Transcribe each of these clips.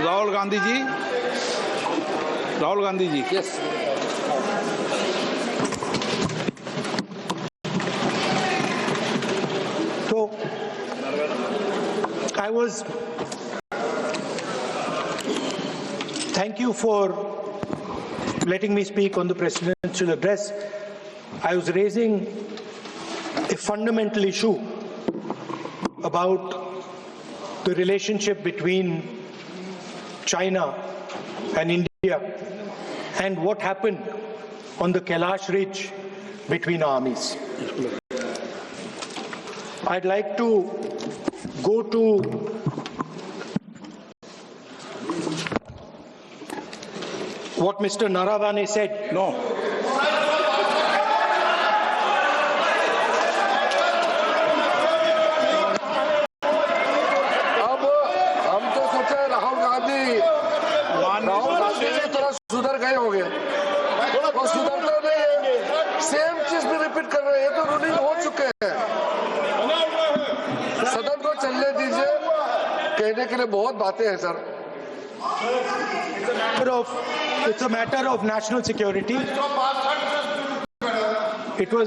Rahul Gandhi ji, Rahul Gandhi ji. Yes. So, thank you for letting me speak on the presidential address. I was raising a fundamental issue about the relationship between China and India and what happened on the Kailash Ridge between armies. I'd like to go to what Mr. Naravane said. No. अब हम तो सोचे राहुल गांधी थोड़ा सुधर गए होंगे, वो सुधरते नहीं है, सेम चीज भी रिपीट कर रहे हैं। ये तो रूलिंग हो चुके हैं। सदन को चलने दीजिए, कहने के लिए बहुत बातें हैं sir. It's a matter of national security. It's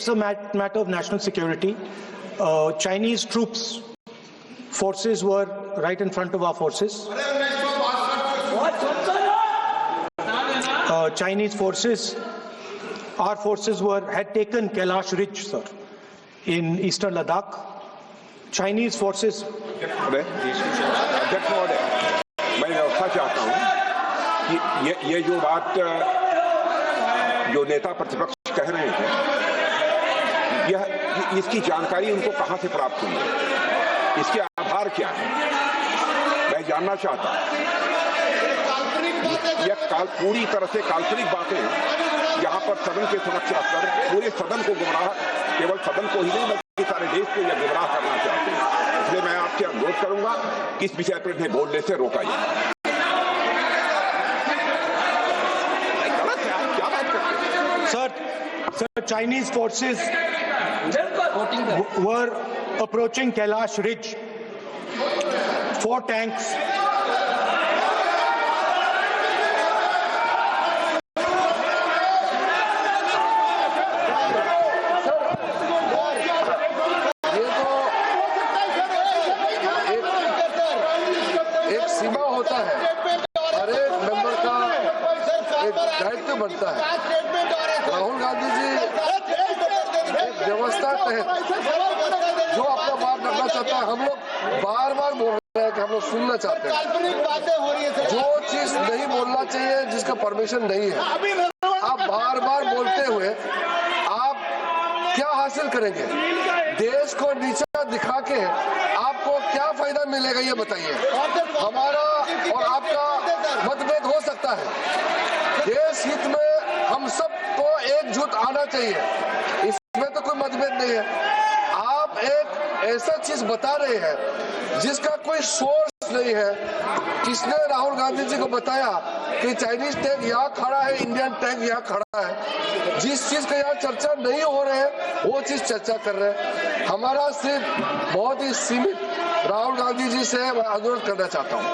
a matter of national security. Chinese troops, forces were right in front of our forces. Chinese forces, our forces had taken Kailash Ridge, sir, in eastern Ladakh. Chinese forces. अध्यक्ष महोदय, मैं व्यवस्था चाहता हूँ कि ये जो बात जो नेता प्रतिपक्ष कह रहे हैं, इसकी जानकारी उनको कहां से प्राप्त हुई है, इसके आधार क्या है, मैं जानना चाहता हूँ। यह पूरी तरह से काल्पनिक बातें यहाँ पर सदन के समक्ष रखकर पूरे सदन को गुमराह, केवल सदन को ही नहीं बल्कि सारे देश को यह गुमराह करना चाहते हैं। इसलिए मैं आपसे अनुरोध करूंगा कि इस विषय पर इन्हें बोलने से रोका जाए। Sir, Chinese forces were approaching Kailash Ridge. 4 tanks. एक सीमा होता है, हर एक मेंबर का एक दायित्व बनता है। राहुल गांधी जी एक व्यवस्था तहत जो अपना बात रखना चाहता है, हम लोग बार बार बोल रहे हैं कि हम लोग सुनना चाहते हैं। जो चीज नहीं बोलना चाहिए, जिसका परमिशन नहीं है, आप बार बार बोलते हुए आप क्या हासिल करेंगे? देश को नीचा दिखा के आपको क्या फायदा मिलेगा, ये बताइए। हमारा और आपका मतभेद हो सकता है, देश हित में हम सबको एकजुट आना चाहिए, इसमें तो कोई मतभेद नहीं है। आप एक ऐसा चीज बता रहे हैं जिसका कोई सोर्स नहीं है। किसने राहुल गांधी जी को बताया कि चाइनीज टैंक यहाँ खड़ा है, इंडियन टैंक यहाँ खड़ा है? जिस चीज का यहाँ चर्चा नहीं हो रहे है, वो चीज चर्चा कर रहे हैं। हमारा सिर्फ बहुत ही सीमित राहुल गांधी जी से मैं अनुरोध करना चाहता हूँ,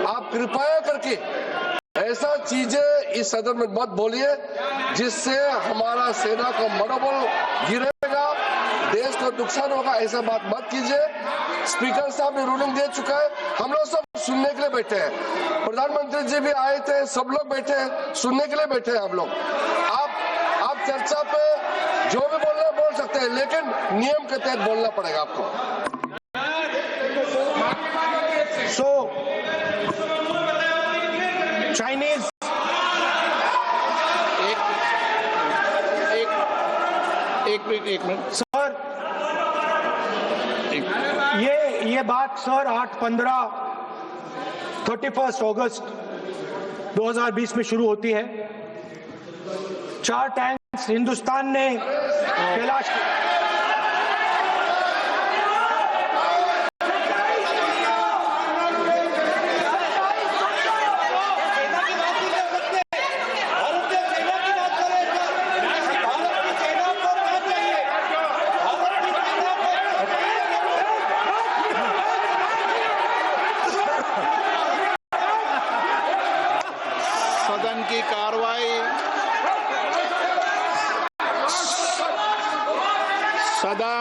आप कृपया करके ऐसा चीजें इस सदन में मत बोलिए जिससे हमारा सेना का मनोबल गिरेगा, देश को नुकसान होगा। ऐसा बात मत कीजिए। स्पीकर साहब ने रूलिंग दे चुका है, हम लोग सब सुनने के लिए बैठे हैं। प्रधानमंत्री जी भी आए थे, सब लोग बैठे हैं, सुनने के लिए बैठे हैं हम लोग। आप चर्चा पे जो भी बोलना बोल सकते हैं, लेकिन नियम के तहत बोलना पड़ेगा आपको। So, Chinese एक मिनट सर, ये बात सर 31 अगस्त 2020 में शुरू होती है। 4 टैंक्स हिंदुस्तान ने कैलाश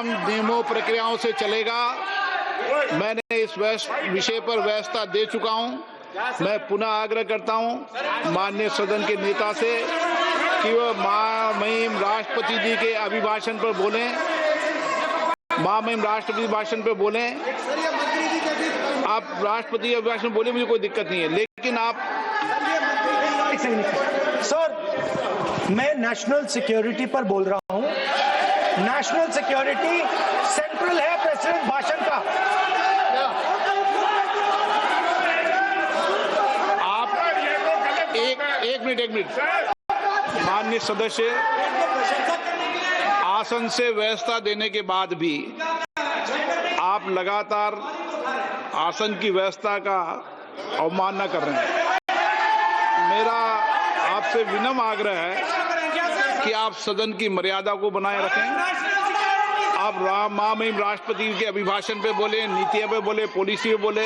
नियमों प्रक्रियाओं से चलेगा। मैंने इस विषय पर व्यवस्था दे चुका हूं। मैं पुनः आग्रह करता हूं माननीय सदन के नेता से कि वह महामहिम राष्ट्रपति जी के अभिभाषण पर बोलें, महामहिम राष्ट्रपति भाषण पर बोलें। आप राष्ट्रपति अभिभाषण बोले, मुझे कोई दिक्कत नहीं है, लेकिन आप सर, मैं नेशनल सिक्योरिटी पर बोल रहा हूं। नेशनल सिक्योरिटी सेंट्रल है प्रेसिडेंट भाषण का। आप एक मिनट माननीय सदस्य, आसन से व्यवस्था देने के बाद भी आप लगातार आसन की व्यवस्था का अवमानना कर रहे हैं। मेरा आपसे विनम्र आग्रह है कि आप सदन की मर्यादा को बनाए रखें। आप महामहिम राष्ट्रपति के अभिभाषण पे बोले, नीतियों पे बोले, पॉलिसी पे बोले,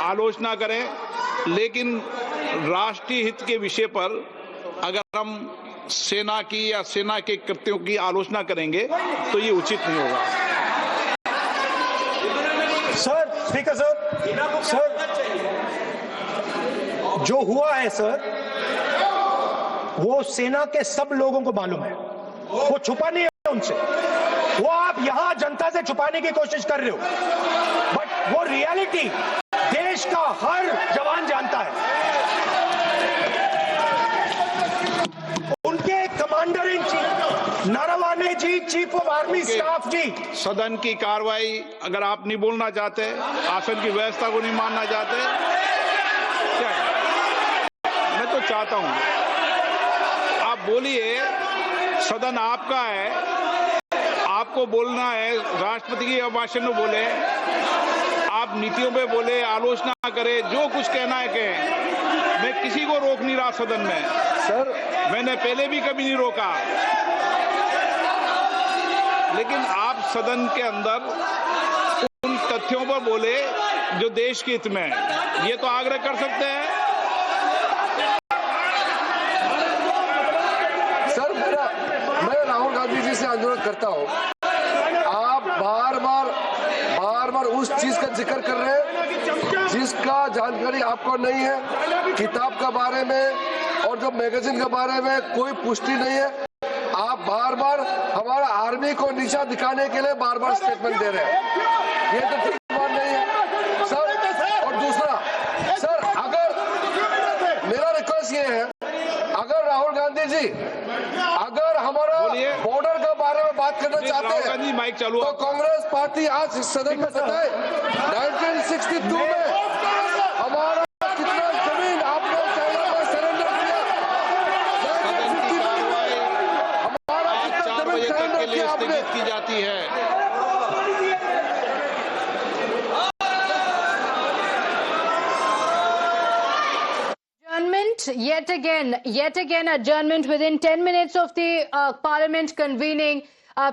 आलोचना करें, लेकिन राष्ट्रीय हित के विषय पर अगर हम सेना की या सेना के कृत्यों की आलोचना करेंगे तो ये उचित नहीं होगा। सर, स्पीकर सर, जो हुआ है सर, वो सेना के सब लोगों को मालूम है। वो छुपा नहीं है उनसे। वो आप यहां जनता से छुपाने की कोशिश कर रहे हो, बट वो रियलिटी देश का हर जवान जानता है। उनके commander in chief Naravane ji, chief of army staff ji. सदन की कार्रवाई अगर आप नहीं बोलना चाहते, आसन की व्यवस्था को नहीं मानना चाहते, क्या मैं तो चाहता हूं आप बोलिए। सदन आपका है, आपको बोलना है। राष्ट्रपति के भाषण में बोले, आप नीतियों पे बोले, आलोचना करें, जो कुछ कहना है कहें। मैं किसी को रोक नहीं रहा सदन में सर। मैंने पहले भी कभी नहीं रोका, लेकिन आप सदन के अंदर उन तथ्यों पर बोले जो देश के हित में है। ये तो आग्रह कर सकते हैं। सर, मैं राहुल गांधी जी से अनुरोध करता हूं, आप बार बार उस चीज का जिक्र कर रहे हैं जिसका जानकारी आपको नहीं है। किताब के बारे में और जो मैगजीन के बारे में कोई पुष्टि नहीं है। आप बार बार हमारा आर्मी को नीचा दिखाने के लिए बार बार स्टेटमेंट दे रहे हैं। ये तो ठीक बात नहीं है सर। और दूसरा सर, अगर मेरा रिक्वेस्ट ये है, अगर राहुल गांधी जी अगर हमारा बॉर्डर के बारे में बात करना चाहते हैं माइक चालू तो कांग्रेस पार्टी आज सदन में बताए 1962 में हमारा कितना जमीन आपने चाइना में सरेंडर किया। हमारा कितना जमीन सरेंडर किया आपने की जाती है। Yet again adjournment within 10 minutes of the parliament convening.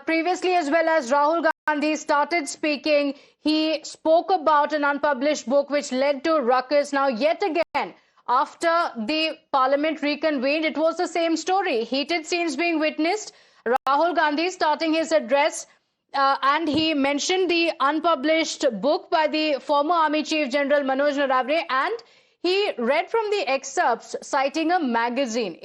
Previously as well, as Rahul Gandhi started speaking, he spoke about an unpublished book which led to ruckus. Now yet again, after the parliament reconvened, it was the same story. Heated scenes being witnessed. Rahul Gandhi starting his address and he mentioned the unpublished book by the former Army Chief General Manoj Naravne, and he read from the excerpts citing a magazine.